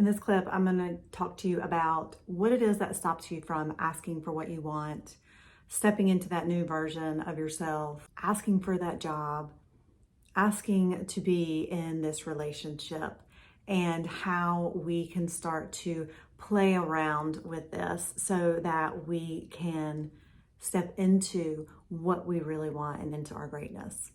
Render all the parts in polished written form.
this clip, I'm going to talk to you about what it is that stops you from asking for what you want, stepping into that new version of yourself, asking for that job, asking to be in this relationship, and how we can start to play around with this so that we can step into what we really want and into our greatness.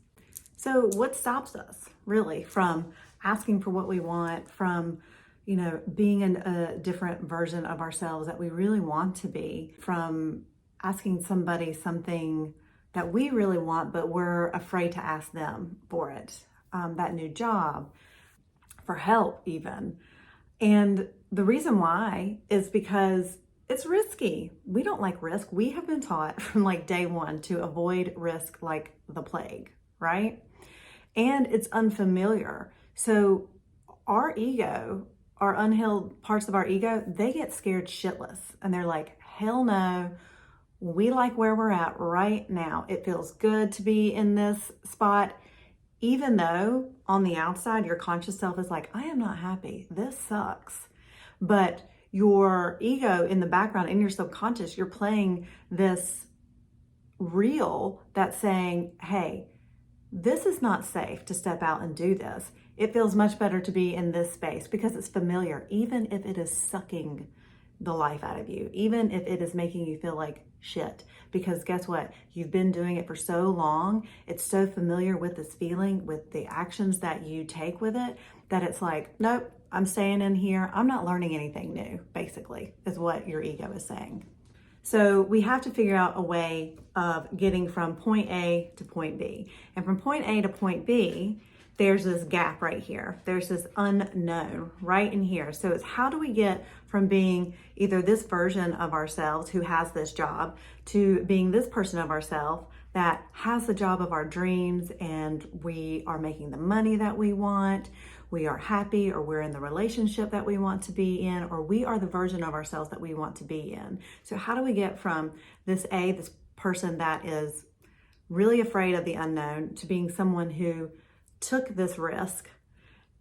So what stops us really from asking for what we want, from being in a different version of ourselves that we really want to be, from asking somebody something that we really want, but we're afraid to ask them for it, that new job, for help even. And the reason why is because it's risky. We don't like risk. We have been taught from like day one to avoid risk like the plague, right? And it's unfamiliar. So our ego, our unhealed parts of our ego, they get scared shitless. And they're like, hell no, we like where we're at right now. It feels good to be in this spot. Even though on the outside, your conscious self is like, I am not happy. This sucks. But your ego in the background, in your subconscious, you're playing this reel that's saying, hey, this is not safe to step out and do this. It feels much better to be in this space because it's familiar, even if it is sucking the life out of you, even if it is making you feel like shit. Because guess what? You've been doing it for so long. It's so familiar with this feeling, with the actions that you take with it, that it's like, nope, I'm staying in here. I'm not learning anything new, basically, is what your ego is saying. So we have to figure out a way of getting from point A to point B. And from point A to point B, there's this gap right here. There's this unknown right in here. So it's how do we get from being either this version of ourselves who has this job to being this person of ourselves that has the job of our dreams, and we are making the money that we want, we are happy, or we're in the relationship that we want to be in, or we are the version of ourselves that we want to be in. So how do we get from this person that is really afraid of the unknown to being someone who took this risk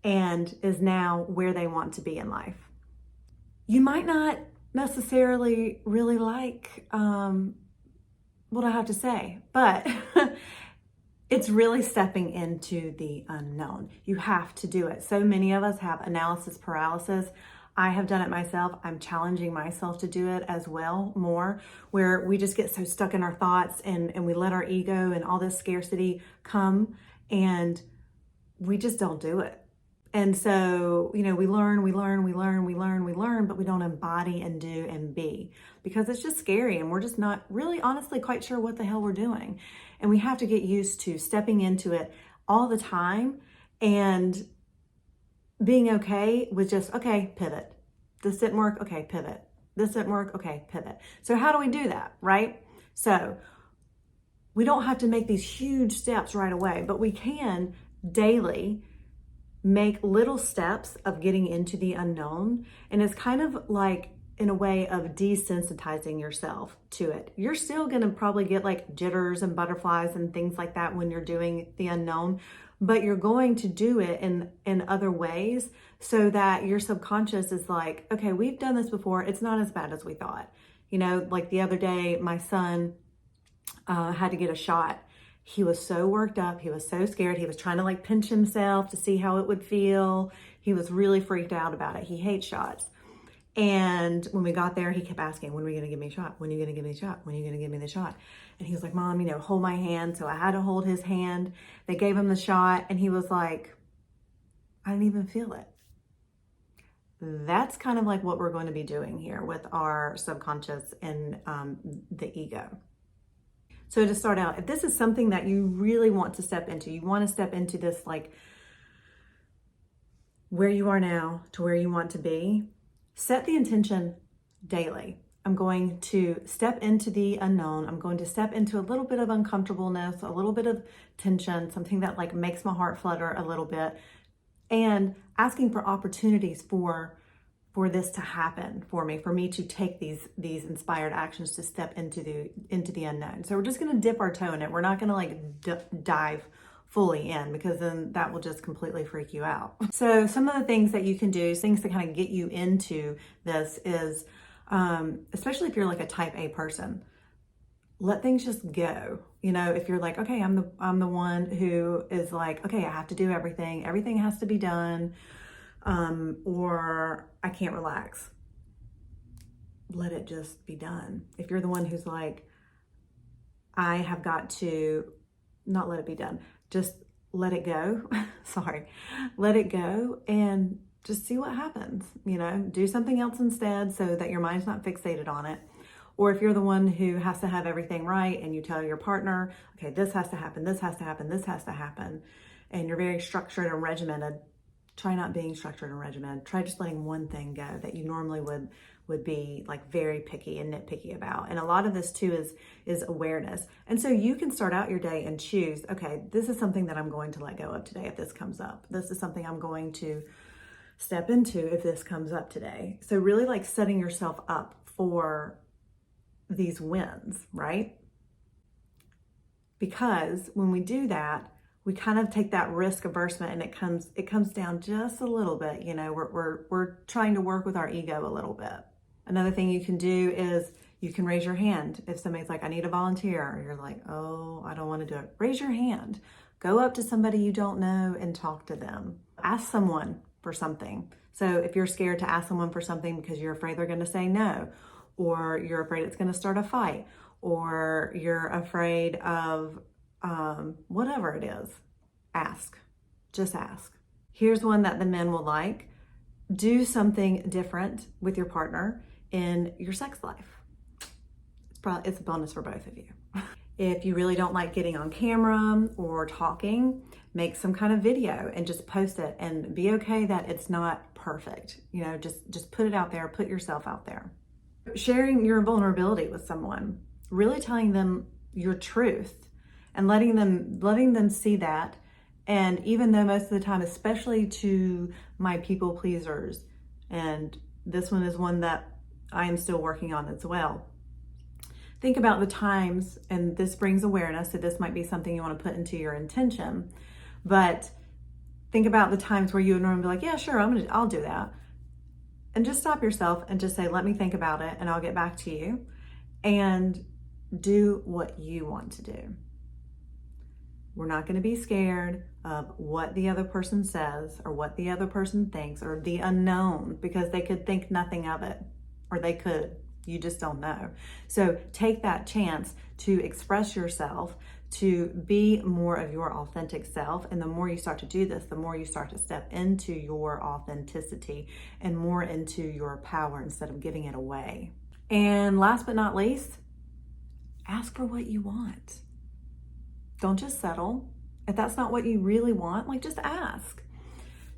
and is now where they want to be in life? You might not necessarily really like what I have to say, but it's really stepping into the unknown. You have to do it. So many of us have analysis paralysis. I have done it myself. I'm challenging myself to do it as well more, where we just get so stuck in our thoughts and we let our ego and all this scarcity come and we just don't do it. And so, we learn, but we don't embody and do and be because it's just scary and we're just not really honestly quite sure what the hell we're doing. And we have to get used to stepping into it all the time and being okay with just, okay, pivot. This didn't work, okay, pivot. This didn't work, okay, pivot. So how do we do that, right? So we don't have to make these huge steps right away, but we can daily make little steps of getting into the unknown. And it's kind of like in a way of desensitizing yourself to it. You're still going to probably get like jitters and butterflies and things like that when you're doing the unknown, but you're going to do it in other ways so that your subconscious is like, okay, we've done this before. It's not as bad as we thought. Like the other day, my son had to get a shot. He was so worked up. He was so scared. He was trying to like pinch himself to see how it would feel. He was really freaked out about it. He hates shots. And when we got there, he kept asking, when are you going to give me a shot? When are you going to give me a shot? When are you going to give me the shot? And he was like, Mom, hold my hand. So I had to hold his hand. They gave him the shot and he was like, I didn't even feel it. That's kind of like what we're going to be doing here with our subconscious and the ego. So to start out, if this is something that you really want to step into, you want to step into this like where you are now to where you want to be, set the intention daily. I'm going to step into the unknown. I'm going to step into a little bit of uncomfortableness, a little bit of tension, something that like makes my heart flutter a little bit, and asking for opportunities for this to happen for me to take these inspired actions to step into the unknown. So we're just going to dip our toe in it. We're not going to like dive fully in, because then that will just completely freak you out. So some of the things that you can do, things to kind of get you into this is, especially if you're like a type A person, let things just go. You know, if you're like, okay, I'm the one who is like, okay, I have to do everything. Everything has to be done, or I can't relax. Let it just be done. If you're the one who's like, I have got to not let it be done, just let it go. Sorry, let it go and just see what happens. You know, do something else instead so that your mind's not fixated on it. Or if you're the one who has to have everything right and you tell your partner, okay, this has to happen, this has to happen, this has to happen, and you're very structured and regimented, try not being structured and regimented. Try just letting one thing go that you normally would be like very picky and nitpicky about. And a lot of this too is awareness. And so you can start out your day and choose, okay, this is something that I'm going to let go of today if this comes up. This is something I'm going to step into if this comes up today. So really like setting yourself up for these wins, right? Because when we do that, we kind of take that risk aversion and it comes down just a little bit. You know, we're trying to work with our ego a little bit. Another thing you can do is you can raise your hand. If somebody's like, I need a volunteer, or you're like, oh, I don't want to do it. Raise your hand. Go up to somebody you don't know and talk to them. Ask someone for something. So if you're scared to ask someone for something because you're afraid they're going to say no, or you're afraid it's going to start a fight, or you're afraid of whatever it is, ask. Just ask. Here's one that the men will like. Do something different with your partner in your sex life. It's a bonus for both of you. If you really don't like getting on camera or talking, make some kind of video and just post it, and be okay that it's not perfect. You know, just put it out there, put yourself out there. Sharing your vulnerability with someone, really telling them your truth and letting them see that. And even though most of the time, especially to my people pleasers, and this one is one that I am still working on as well, think about the times, and this brings awareness, so this might be something you want to put into your intention, but think about the times where you would normally be like, yeah, sure, I'll do that. And just stop yourself and just say, let me think about it and I'll get back to you, and do what you want to do. We're not going to be scared of what the other person says or what the other person thinks or the unknown, because they could think nothing of it, or they could. You just don't know. So take that chance to express yourself, to be more of your authentic self. And the more you start to do this, the more you start to step into your authenticity and more into your power instead of giving it away. And last but not least, ask for what you want. Don't just settle. If that's not what you really want, like, just ask.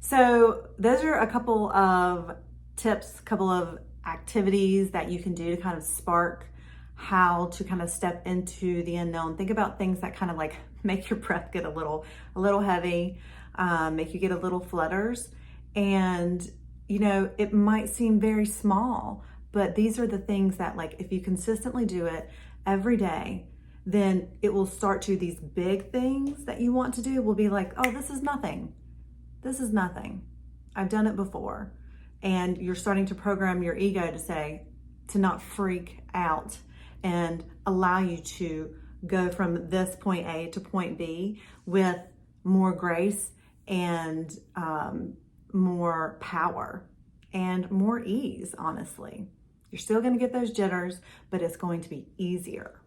So those are a couple of tips, a couple of activities that you can do to kind of spark how to kind of step into the unknown. Think about things that kind of like make your breath get a little heavy, make you get a little flutters. And, you know, it might seem very small, but these are the things that, like, if you consistently do it every day, then it will start to, these big things that you want to do will be like, oh, this is nothing. This is nothing. I've done it before. And you're starting to program your ego to say, to not freak out, and allow you to go from this point A to point B with more grace and more power and more ease, honestly. You're still going to get those jitters, but it's going to be easier.